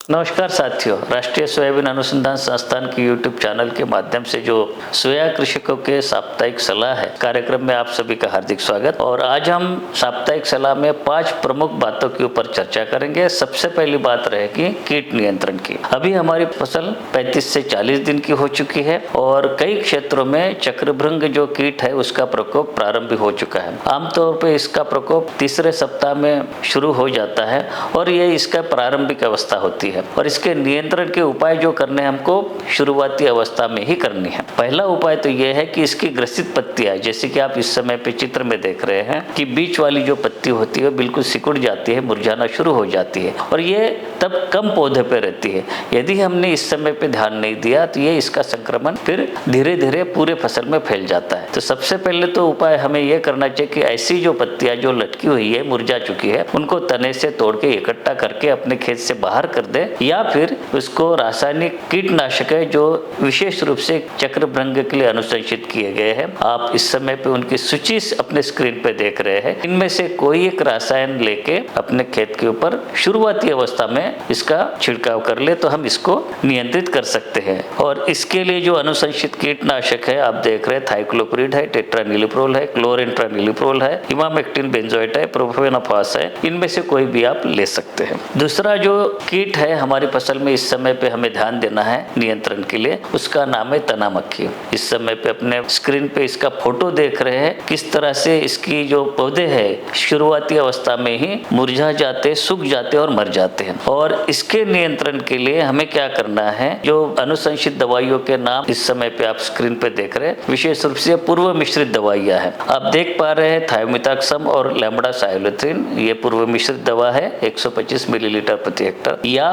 नमस्कार साथियों, राष्ट्रीय सोयाबीन अनुसंधान संस्थान की यूट्यूब चैनल के माध्यम से जो सोया कृषकों के साप्ताहिक सलाह है कार्यक्रम में आप सभी का हार्दिक स्वागत। और आज हम साप्ताहिक सलाह में 5 प्रमुख बातों के ऊपर चर्चा करेंगे। सबसे पहली बात रहेगी कीट नियंत्रण की। अभी हमारी फसल 35 से 40 दिन की हो चुकी है और कई क्षेत्रों में चक्रभृंग जो कीट है उसका प्रकोप प्रारंभ हो चुका है। आमतौर पर इसका प्रकोप तीसरे सप्ताह में शुरू हो जाता है और ये इसका प्रारंभिक अवस्था होती है और इसके नियंत्रण के उपाय जो करने हमको शुरुआती अवस्था में ही करनी है। पहला उपाय तो यह है कि इसकी ग्रसित पत्तियां, जैसे कि आप इस समय पे चित्र में देख रहे हैं कि बीच वाली जो पत्ती होती है बिल्कुल सिकुड़ जाती है, मुरझाना शुरू हो जाती है और ये तब कम पौधे पे रहती है। यदि हमने इस समय पे ध्यान नहीं दिया तो ये इसका संक्रमण फिर धीरे धीरे पूरे फसल में फैल जाता है। तो सबसे पहले तो उपाय हमें यह करना चाहिए कि ऐसी जो पत्तियां जो लटकी हुई है, मुरझा चुकी है, उनको तने से तोड़ के इकट्ठा करके अपने खेत से बाहर कर दे या फिर उसको रासायनिक कीटनाशक है जो विशेष रूप से चक्रभृंग के लिए अनुशंसित किए गए हैं। आप इस समय पे उनकी सूची अपने स्क्रीन पे देख रहे हैं। इनमें से कोई एक रसायन लेके अपने खेत के ऊपर शुरुआती अवस्था में इसका छिड़काव कर ले तो हम इसको नियंत्रित कर सकते हैं। और इसके लिए जो अनुशंसित कीटनाशक है आप देख रहे हैं, थाइक्लोप्रिड है, टेट्रानिलिप्रोल है, क्लोरेंट्रानिलिप्रोल है, इमामेक्टिन बेंजोएट है, प्रोफेनोफास है। इनमें से कोई भी आप ले सकते हैं। दूसरा जो कीट है हमारी फसल में इस समय पे हमें ध्यान देना है नियंत्रण के लिए, उसका नाम है तना मक्खी। इस समय पे अपने स्क्रीन पे इसका फोटो देख रहे हैं किस तरह से इसकी जो पौधे हैं शुरुआती अवस्था में ही मुरझा जाते, सूख जाते और मर जाते हैं। और इसके नियंत्रण के लिए हमें क्या करना है, जो अनुशंसित दवाइयों के नाम इस समय पे आप स्क्रीन पे देख रहे हैं, विशेष रूप से पूर्व मिश्रित दवाइयां हैं। आप देख पा रहे हैं थायोमिथाक्सम और लैम्ब्डासाइलोथ्रिन, ये पूर्व मिश्रित दवा है 125 मिलीलीटर प्रति हेक्टर, या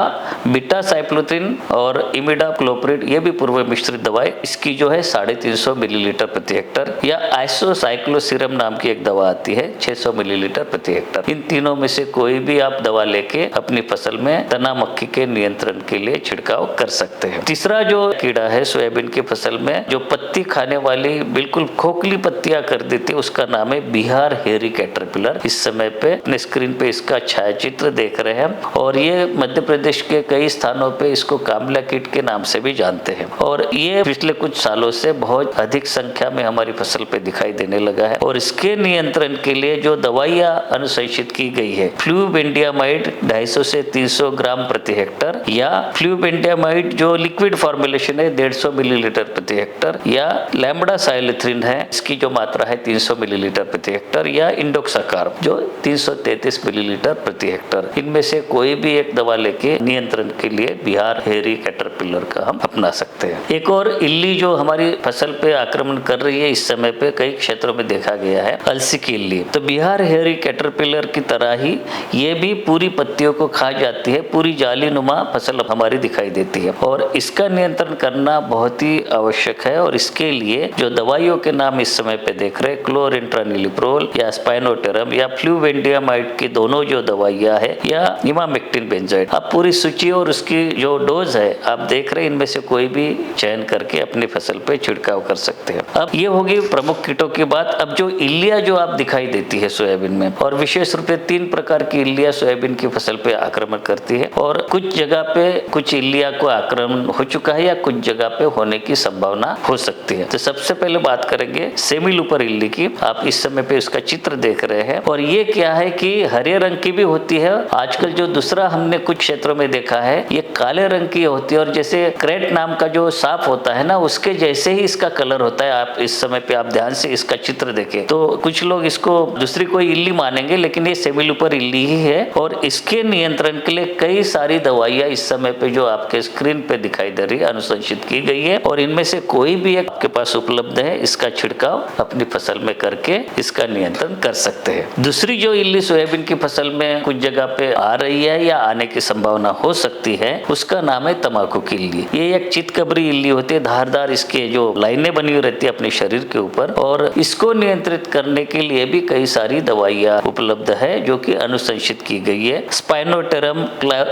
बीटा-साइक्लोथ्रिन और इमिडाक्लोप्रिड, ये भी पूर्व मिश्रित दवाएं, इसकी जो है 350 मिलीलीटर प्रति हेक्टर, या आइसोसाइक्लोसिरम नाम की एक दवा आती है 600 मिलीलीटर प्रति हेक्टर। इन तीनों में से कोई भी आप दवा लेके अपनी फसल में तना मक्खी के नियंत्रण के लिए छिड़काव कर सकते हैं। तीसरा जो कीड़ा है सोयाबीन की फसल में जो पत्ती खाने वाली बिल्कुल खोखली पत्तियां कर देती है, उसका नाम है बिहार हेयरी कैटरपिलर। इस समय पे अपने स्क्रीन पे इसका छायाचित्र देख रहे हैं और ये मध्य प्रदेश के कई स्थानों पे इसको कामला कीट के नाम से भी जानते हैं और ये पिछले कुछ सालों से बहुत अधिक संख्या में हमारी फसल पे दिखाई देने लगा है। और इसके नियंत्रण के लिए जो दवाइयां अनुशंसित की गई है, फ्लूबेंडियामाइड 250 से 300 ग्राम प्रति हेक्टर, या फ्लूबेंडियामाइड जो लिक्विड फॉर्मुलेशन है 150 मिलीलीटर प्रति हेक्टर, या लैम्ब्डासाइलोथ्रिन है, इसकी जो मात्रा है 300 मिलीलीटर प्रति हेक्टर, या इंडोक्साकार जो 333 मिलीलीटर प्रति हेक्टर। इनमें से कोई भी एक दवा लेके नियंत्रण के लिए बिहार हेयरी कैटरपिलर का हम अपना सकते हैं। एक और इल्ली जो हमारी फसल पे आक्रमण कर रही है इस समय पे कई क्षेत्रों में देखा गया है, अलसी की इल्ली। तो बिहार हेयरी कैटरपिलर की तरह ही ये भी पूरी पत्तियों को खा जाती है, पूरी जाली नुमा फसल हमारी दिखाई देती है और इसका नियंत्रण करना बहुत ही आवश्यक है। और इसके लिए जो दवाइयों के नाम इस समय पे देख रहे हैं, क्लोरेंट्रानिलिप्रोल या स्पाइनोटेरम या फ्लूबेंडियामाइड की दोनों जो दवाइयां है, या इमामेक्टिन बेंजोएट, आप पूरी सूची और उसकी जो डोज है आप देख रहे हैं, इनमें से कोई भी चयन करके अपनी फसल पे छिड़काव कर सकते हैं। अब ये होगी प्रमुख कीटों की बात। अब जो इल्लियां जो आप दिखाई देती है सोयाबीन में, और विशेष रूप से 3 प्रकार की इल्लियां सोयाबीन की फसल पे आक्रमण करती है और कुछ जगह पे कुछ इल्लियां को आक्रमण हो चुका है या कुछ जगह पे होने की संभावना हो सकती है। तो सबसे पहले बात करेंगे सेमी-लूपर इल्ली की। आप इस समय पे इसका चित्र देख रहे हैं और ये क्या है कि हरे रंग की भी होती है। आजकल जो दूसरा हमने कुछ क्षेत्रों में देखा है ये काले रंग की होती है और जैसे क्रेट नाम का जो सांप होता है ना, उसके जैसे ही इसका कलर होता है। आप इस समय पे आप ध्यान से इसका चित्र देखें तो कुछ लोग इसको दूसरी कोई इल्ली मानेंगे, लेकिन ये सेमी-लूपर इल्ली ही है। और इसके नियंत्रण के लिए कई सारी दवाइयां इस समय पे जो आपके स्क्रीन पे दिखाई दे रही है अनुशंसित की गई है और इनमें से कोई भी एक आपके पास उपलब्ध है, इसका छिड़काव अपनी फसल में करके इसका नियंत्रण कर सकते हैं। दूसरी जो इल्ली सोयाबीन की फसल में कुछ जगह पे आ रही है या आने की संभावना हो सकती है, उसका नाम है तंबाकू की इल्ली। ये एक चितकबरी इल्ली होती है, धारदार इसके जो लाइनें बनी हुई रहती है अपने शरीर के ऊपर, और इसको नियंत्रित करने के लिए भी कई सारी दवाइयां उपलब्ध है जो कि अनुशंसित की गई है। स्पाइनोटेरम,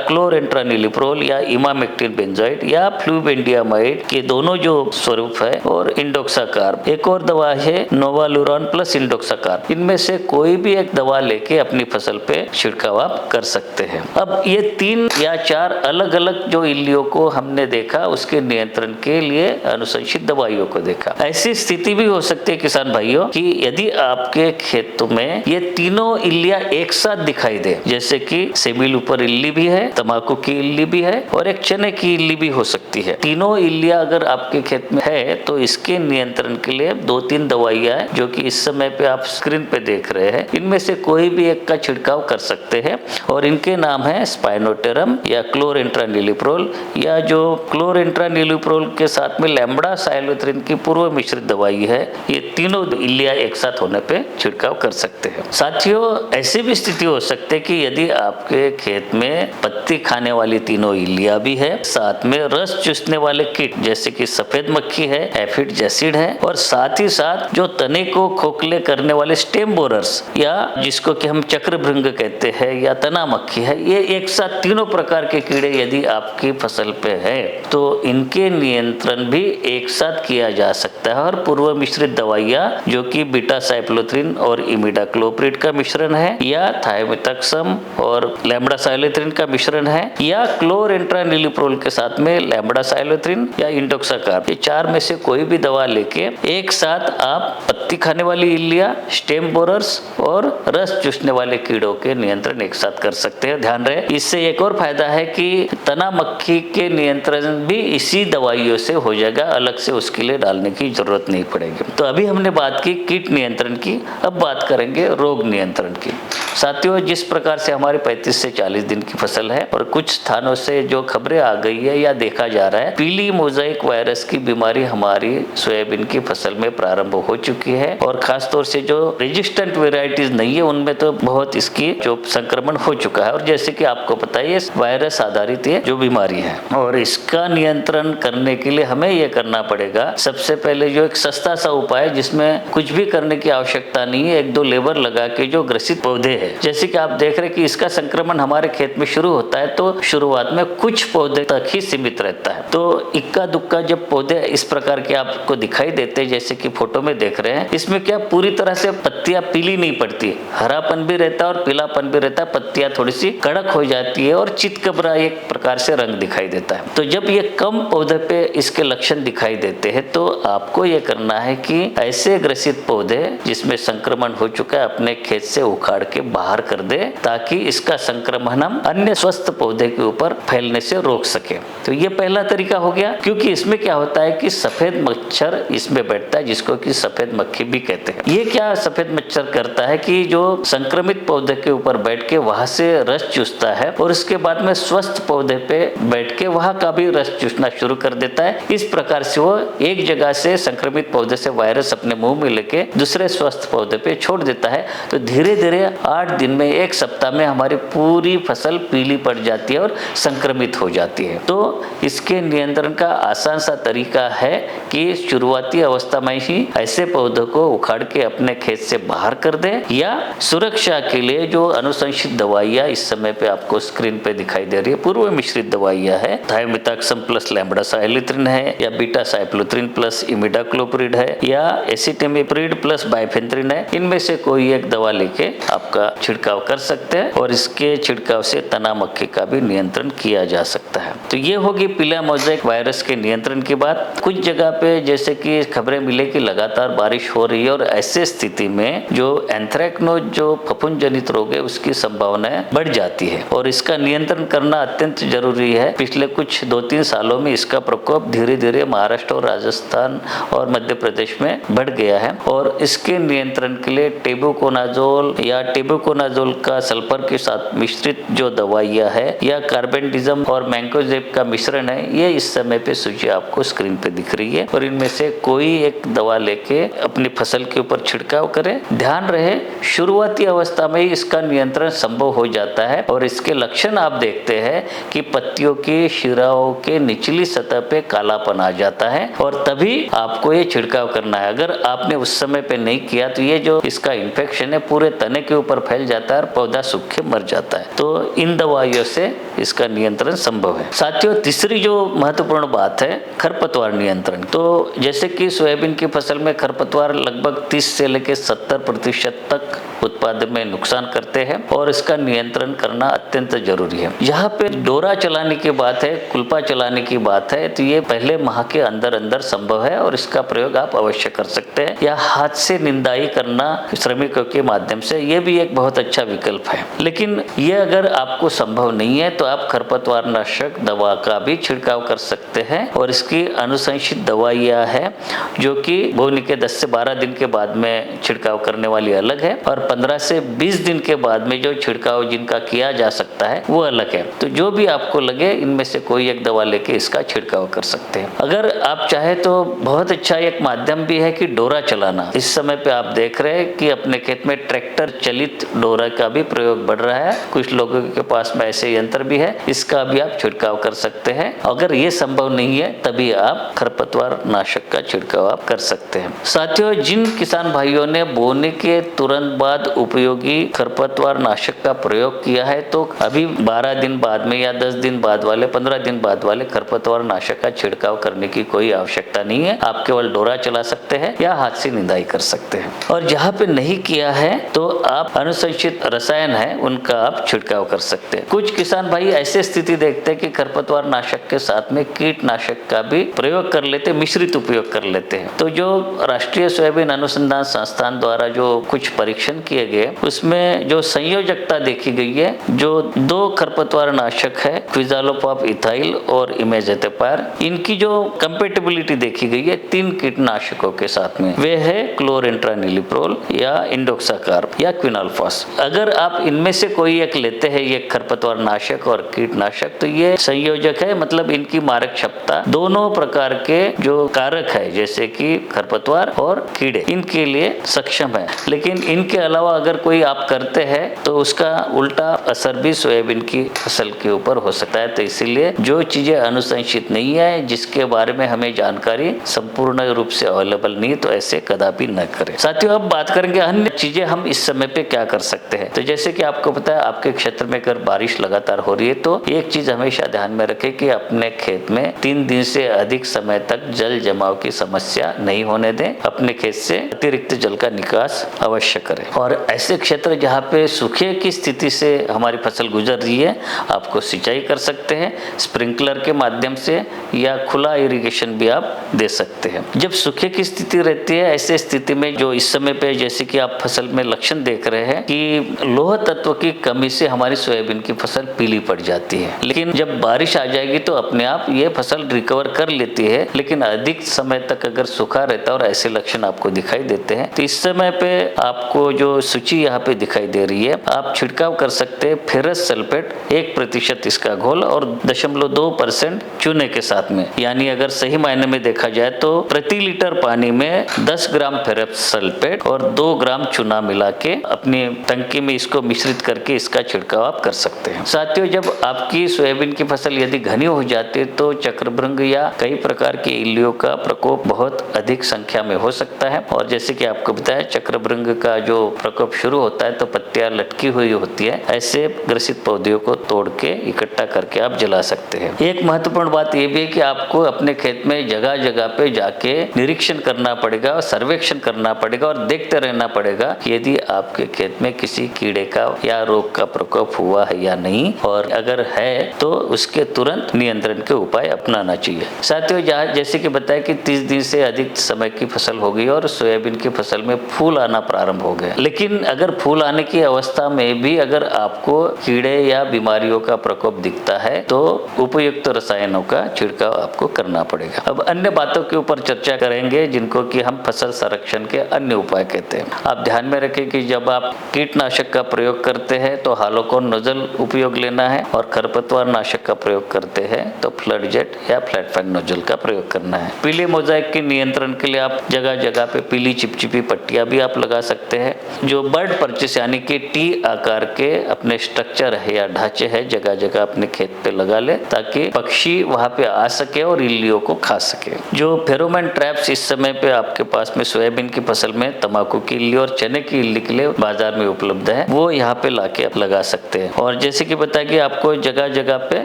क्लोरेंट्रानिलिप्रोल या इमामेक्टिन बेंजोएट या फ्लूबेंडियामाइड के दोनों जो स्वरूप है, और इंडोक्साकार एक और दवा है, नोवालुरॉन प्लस इंडोक्साकार। इनमें से कोई भी एक दवा लेके अपनी फसल पे छिड़काव आप कर सकते हैं। अब ये 3 या या 4 अलग अलग जो इल्लियों को हमने देखा, उसके नियंत्रण के लिए अनुशंसित दवाइयों को देखा। ऐसी स्थिति भी हो सकती है किसान भाइयों कि यदि आपके खेतों में ये तीनों इल्लियां एक साथ दिखाई दे, जैसे कि सेमीलूपर इल्ली भी है, तंबाकू की इल्ली भी है और एक चने की इल्ली भी हो सकती है। तीनों इल्लियां अगर आपके खेत में है तो इसके नियंत्रण के लिए 2-3 दवाइयां हैं जो कि इस समय पे आप स्क्रीन पे देख रहे हैं। इनमें से कोई भी एक का छिड़काव कर सकते हैं और इनके नाम है स्पाइनोटेरम या क्लोरेंट्रानिलिप्रोल, या जो क्लोरेंट्रानिलिप्रोल के साथ में लैम्ब्डासाइलोथ्रिन की पूर्व मिश्रित दवाई है। ये तीनों इल्लियां एक साथ होने पे छिड़काव कर सकते हैं। साथियों, ऐसी भी स्थिति हो सकती है कि यदि आपके खेत में पत्ती खाने वाली तीनों इल्लियां भी है, साथ में रस चूसने वाले कीट जैसे कि सफेद मक्खी है, एफिड जैसिड है और साथ ही साथ जो तने को खोखले करने वाले स्टेम बोरर्स या जिसको कि हम चक्रभृंग कहते हैं या तना मक्खी है, ये एक साथ तीनों प्रकार के कीड़े यदि आपकी फसल पे है तो इनके नियंत्रण भी एक साथ किया जा सकता है। और पूर्व मिश्रित दवाइयां जो कि बीटा साइक्लोथ्रिन और इमिडाक्लोप्रिड का मिश्रण है या थायोमिथाक्सम और लैम्ब्डासाइलोथ्रिन का मिश्रण है या क्लोरेंट्रानिलिप्रोल के साथ में लैम्ब्डासाइलोथ्रिन या इंडोक्साकार्ब, ये 4 में से कोई भी दवा लेके एक साथ आप पत्ती खाने वाली इल्लियां, स्टेम बोरर्स और रस चूसने वाले कीड़ों के नियंत्रण एक साथ कर सकते हैं। ध्यान रहे, इससे एक और फायदा है कि तना मक्खी के नियंत्रण भी इसी दवाइयों से हो जाएगा, अलग से उसके लिए डालने की जरूरत नहीं पड़ेगी। तो अभी हमने बात की कीट नियंत्रण की, अब बात करेंगे रोग नियंत्रण की। साथियों, जिस प्रकार से हमारे 35 से 40 दिन की फसल है और कुछ स्थानों से जो खबरें आ गई है या देखा जा रहा है, पीली मोजाइक वायरस की बीमारी हमारी सोयाबीन की फसल में प्रारंभ हो चुकी है और खासतौर से जो रेजिस्टेंट वेराइटीज नहीं है उनमें तो बहुत इसकी जो संक्रमण हो चुका है। और जैसे कि आपको पता है, ये वायरस आधारित ये जो बीमारी है और इसका नियंत्रण करने के लिए हमें ये करना पड़ेगा। सबसे पहले जो एक सस्ता सा उपाय जिसमें कुछ भी करने की आवश्यकता नहीं है, 1-2 लेबर लगा के जो ग्रसित पौधे है, जैसे कि आप देख रहे हैं कि इसका संक्रमण हमारे खेत में शुरू होता है तो शुरुआत में कुछ पौधे तक ही सीमित रहता है। तो इक्का दुक्का जब पौधे इस प्रकार के आपको दिखाई देते हैं, जैसे कि फोटो में देख रहे हैं, इसमें क्या पूरी तरह से पत्तियां पीली नहीं पड़ती, हरापन भी रहता है और पीलापन भी रहता है, पत्तियां थोड़ी सी कड़क हो जाती है और चितकबरा एक प्रकार से रंग दिखाई देता है। तो जब ये कम पौधे पे इसके लक्षण दिखाई देते हैं तो आपको ये करना है कि ऐसे ग्रसित पौधे जिसमें संक्रमण हो चुका है अपने खेत से उखाड़ के बाहर कर दे, ताकि इसका संक्रमण हम अन्य स्वस्थ पौधे के ऊपर फैलने से रोक सके। तो ये पहला तरीका हो गया, क्योंकि इसमें क्या होता है कि सफेद मच्छर इसमें बैठता है जिसको कि सफेद मक्खी भी कहते हैं। ये क्या सफेद मच्छर करता है कि जो संक्रमित पौधे के ऊपर बैठ के वहां से रस चूसता है और उसके बाद में स्वस्थ पौधे पे बैठ के वहां का भी रस चूसना शुरू कर देता है। इस प्रकार से वो एक जगह से संक्रमित पौधे से वायरस अपने मुंह में लेके दूसरे स्वस्थ पौधे पे छोड़ देता है। तो धीरे धीरे 8 दिन में, 1 सप्ताह में हमारी पूरी फसल पीली पड़ जाती है और संक्रमित हो जाती है। तो इसके नियंत्रण का आसान सा तरीका है कि शुरुआती अवस्था में ही ऐसे पौधों को उखाड़ के अपने खेत से बाहर कर दे, या सुरक्षा के लिए जो अनुशंसित दवाइयां इस समय पे आपको स्क्रीन पे दिखाई दे रही है, पूर्व मिश्रित दवाइयां है, थायोमिथाक्सम प्लस लैम्ब्डासाइलोथ्रिन है या बीटा साइक्लोथ्रिन प्लस इमिडाक्लोप्रिड है या एसिटामिप्रिड प्लस बाइफेंथ्रिन है, इनमें से कोई एक दवा लेके आपका छिड़काव कर सकते हैं और इसके छिड़काव से तना मक्खी का भी नियंत्रण किया जा सकता है। तो ये होगी पीला मोजाइक वायरस के नियंत्रण की बात। कुछ जगह पे जैसे कि खबरें मिले कि लगातार बारिश हो रही है और ऐसे स्थिति में जो एंथ्रेक्नोज जो फफूंद जनित रोग है उसकी संभावनाएं बढ़ जाती है और इसका नियंत्रण करना अत्यंत जरूरी है। पिछले कुछ 2-3 सालों में इसका प्रकोप धीरे धीरे महाराष्ट्र और राजस्थान और मध्य प्रदेश में बढ़ गया है और इसके नियंत्रण के लिए टेबुकोनाजोल या टेबुकोनाजोल का सल्फर के साथ मिश्रित जो दवाइयां है या कार्बेंडिज्म और मैंकोजेब का मिश्रण है, ये इस समय पे सूची आपको स्क्रीन पे दिख रही है और इनमें से कोई एक दवा लेके अपनी फसल के ऊपर छिड़काव करें। ध्यान रहे, शुरुआती अवस्था में ही इसका नियंत्रण संभव हो जाता है और इसके लक्षण आप देखते हैं कि पत्तियों की शिराओं के निचली सतह पे कालापन आ जाता है और तभी आपको ये छिड़काव करना है। अगर आपने उस समय पे नहीं किया तो ये जो इसका इन्फेक्शन है पूरे तने के ऊपर फैल जाता है और पौधा सूख के मर जाता है। तो इन दवाइयों से इसका नियंत्रण संभव है। साथियों, तीसरी जो महत्वपूर्ण बात है खरपतवार नियंत्रण। तो जैसे कि सोयाबीन की फसल में खरपतवार लगभग 30 से लेकर 70% तक उत्पादन में नुकसान करते हैं और इसका नियंत्रण करना अत्यंत जरूरी है। यहाँ पे डोरा चलाने की बात है, कुल्पा चलाने की बात है, तो ये पहले माह के अंदर अंदर संभव है और इसका प्रयोग आप अवश्य कर सकते हैं। या हाथ से निंदाई करना श्रमिकों के माध्यम से, ये भी एक बहुत अच्छा विकल्प है। लेकिन ये अगर आपको संभव नहीं है तो आप खरपतवार नाशक दवा का भी छिड़काव कर सकते हैं और इसकी अनुशंसित दवाइयाँ है जो कि बोने के 10 से 12 दिन के बाद में छिड़काव करने वाली अलग है और 15 से 20 दिन के बाद में जो छिड़काव जिनका किया जा सकता है वो अलग है। तो जो भी आपको लगे इनमें से कोई एक दवा लेके इसका छिड़काव कर सकते हैं। अगर आप चाहे तो बहुत अच्छा एक माध्यम भी है कि डोरा चलाना। इस समय पे आप देख रहे हैं कि अपने खेत में ट्रैक्टर चलित डोरा का भी प्रयोग बढ़ रहा है। कुछ लोगों के पास में ऐसे यंत्र भी है, इसका भी आप छिड़काव कर सकते हैं। अगर ये संभव नहीं है तभी आप खरपतवार नाशक का छिड़काव आप कर सकते हैं। साथियों, जिन किसान भाइयों ने बोने के तुरंत बाद उपयोगी खरपतवार नाशक का प्रयोग किया है तो अभी 12 दिन बाद में या 10 दिन बाद वाले 15 दिन बाद वाले खरपतवार नाशक का छिड़काव करने की कोई आवश्यकता नहीं है। आप केवल डोरा चला सकते हैं या हाथ से निंदाई कर सकते हैं। और जहाँ पे नहीं किया है तो आप अनुशंसित रसायन है उनका आप छिड़काव कर सकते हैं। कुछ किसान भाई ऐसे स्थिति देखते हैं कि खरपतवार नाशक के साथ में कीटनाशक का भी प्रयोग कर लेते, मिश्रित उपयोग कर लेते हैं। तो जो राष्ट्रीय सोयाबीन अनुसंधान संस्थान द्वारा जो कुछ परीक्षण किए गए उसमें जो संयोजकता देखी गई है, जो 2 खरपतवार नाशक है क्विजालोपॉप इथाइल और इमेजेटिपायर, इनकी जो कंपेटेबिलिटी देखी गई है 3 कीटनाशकों के साथ में, वे है क्लोरेंट्रानिलिप्रोल या इंडोक्साकार्ब या क्विनाल्फास। अगर आप इनमें से कोई एक लेते हैं, ये खरपतवार नाशक और कीटनाशक, तो ये संयोजक है, मतलब इनकी मारक क्षमता दोनों प्रकार के जो कारक है जैसे कि खरपतवार और कीड़े इनके लिए सक्षम है। लेकिन इनके अलावा अगर कोई आप करते हैं तो उसका उल्टा असर भी सोयाबीन की फसल के ऊपर हो सकता है। तो इसीलिए जो चीजें अनुशंसित नहीं है, जिसके बारे में हमें जानकारी संपूर्ण रूप से अवेलेबल नहीं, तो ऐसे कदापि न करें। साथियों, अब बात करेंगे अन्य चीजें हम इस समय पे क्या कर सकते हैं। तो जैसे कि आपको पता है आपके क्षेत्र में अगर बारिश लगातार हो रही है तो एक चीज हमेशा ध्यान में रखें कि अपने खेत में 3 दिन से अधिक समय तक जल जमाव की समस्या नहीं होने दें। अपने खेत से अतिरिक्त जल का निकास अवश्य करें। और ऐसे क्षेत्र जहाँ पे सूखे की स्थिति से हमारी फसल गुजर रही है, आपको सिंचाई कर सकते हैं स्प्रिंकलर के माध्यम से या खुला इरिगेशन भी आप दे सकते हैं। जब सूखे की स्थिति रहती है, ऐसे स्थिति में जो इस समय पे जैसे कि आप फसल में लक्षण देख रहे हैं कि लोह तत्व की कमी से हमारी सोयाबीन की फसल पीली पड़ जाती है। लेकिन जब बारिश आ जाएगी तो अपने आप ये फसल रिकवर कर लेती है। लेकिन अधिक समय तक अगर सूखा रहता है और ऐसे लक्षण आपको दिखाई देते हैं तो इस समय पे आपको जो सूची यहाँ पे दिखाई दे रही है, आप छिड़काव कर सकते हैं फेरस सल्फेट 1% इसका घोल और 0.2% चूने के साथ में। यानी अगर सही मायने में देखा जाए तो प्रति लीटर पानी में 10 ग्राम फेरस सल्फेट और 2 ग्राम चूना मिला के अपनी टंकी में इसको मिश्रित करके इसका छिड़काव आप कर सकते हैं। साथियों, जब आपकी सोयाबीन की फसल यदि घनी हो जाती है तो चक्रभृंग या कई प्रकार के इल्लियों का प्रकोप बहुत अधिक संख्या में हो सकता है। और जैसे कि आपको बताया, चक्रभृंग का जो प्रकोप शुरू होता है तो पत्तियां लटकी हुई होती है। ऐसे ग्रसित पौधों को तोड़ के इकट्ठा करके आप जला सकते हैं। एक महत्वपूर्ण बात यह भी है कि आपको अपने खेत में जगह जगह पे जाके निरीक्षण करना पड़ेगा और सर्वेक्षण करना पड़ेगा और देखते रहना पड़ेगा यदि आपके खेत में किसी कीड़े का या रोग का प्रकोप हुआ है या नहीं, और अगर है तो उसके तुरंत नियंत्रण के उपाय अपनाना चाहिए। साथियों, जैसे कि बताया कि 30 दिन से अधिक समय की फसल हो गई और सोयाबीन की फसल में फूल आना प्रारंभ हो गए, लेकिन अगर फूल आने की अवस्था में भी अगर आपको कीड़े या बीमारियों का प्रकोप दिखता है तो उपयुक्त रसायनों का छिड़काव आपको करना पड़ेगा। अब अन्य बातों के ऊपर चर्चा करेंगे जिनको कि हम फसल संरक्षण के अन्य उपाय कहते हैं। आप ध्यान में रखें कि जब आप कीटनाशक का प्रयोग करते हैं तो हालोकोन नोजल उपयोग लेना है और खरपतवार नाशक का प्रयोग करते हैं तो फ्लड जेट या फ्लैट फैन नोजल का प्रयोग करना है। पीले मोजाइक के नियंत्रण के लिए आप जगह जगह पे पीली चिपचिपी पट्टियां भी आप लगा सकते हैं। जो बर्ड पर्चेस यानी कि टी आकार के अपने स्ट्रक्चर है या ढांचे है जगह जगह अपने खेत पे लगा ले ताकि पक्षी वहां पे आ सके और इल्लियों को खा सके। जो फेरोमोन ट्रैप्स इस समय पे आपके पास में सोयाबीन की फसल में तंबाकू की इल्ली और चने की इल्ली के लिए बाजार में उपलब्ध है, वो यहाँ पे लाके आप लगा सकते हैं। और जैसे कि बताया कि आपको जगह जगह पे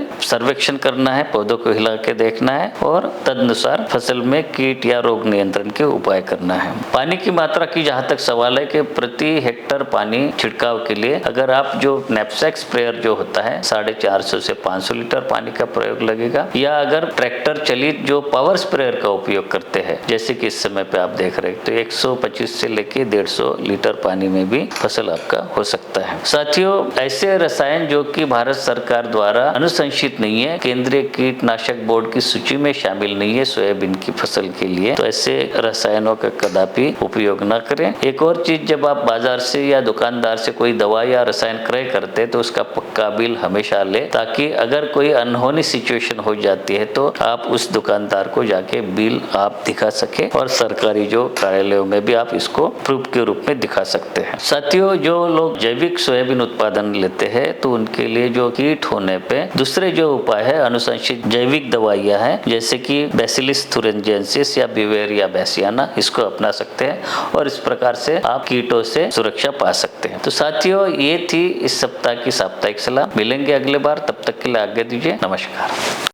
सर्वेक्षण करना है, पौधों को हिला के देखना है और तदनुसार फसल में कीट या रोग नियंत्रण के उपाय करना है। पानी की मात्रा की जहाँ तक सवाल है कि प्रति हेक्टर पानी छिड़काव के लिए अगर आप जो नैपसैक स्प्रेयर जो होता है 450 से 500 लीटर पानी का प्रयोग लगेगा, या अगर ट्रैक्टर चलित जो पावर स्प्रेयर का उपयोग करते हैं जैसे कि इस समय पे आप देख रहे हैं, तो 125 से लेके 150 लीटर पानी में भी फसल आपका हो सकता है। साथियों, ऐसे रसायन जो कि भारत सरकार द्वारा अनुशंसित नहीं है, केंद्रीय कीटनाशक बोर्ड की सूची में शामिल नहीं है सोयाबीन की फसल के लिए, तो ऐसे रसायनों का कदापि उपयोग न करें। एक और चीज, जब आप बाजार से या दुकानदार से कोई दवा या रसायन क्रय करते हैं तो उसका पक्का बिल हमेशा ले, ताकि अगर कोई अनहोनी सिचुएशन हो जाती है तो आप उस दुकानदार को जाके बिल आप दिखा सके और सरकारी जो कार्यालयों में भी आप इसको प्रूफ के रूप में दिखा सकते हैं। साथियों, जो लोग जैविक सोयाबीन उत्पादन लेते हैं तो उनके लिए जो कीट होने पे दूसरे जो उपाय है, अनुशंसित जैविक दवाइयां हैं जैसे कि बैसिलिस thuringiensis या बिवेरिया बैसियाना, इसको अपना सकते हैं और इस प्रकार से आप कीटों से सुरक्षा पा सकते हैं। तो साथियों, ये थी इस सप्ताह की साप्ताहिक सलाह। मिलेंगे अगले बार, तब तक के लिए आज्ञा दीजिए। नमस्कार।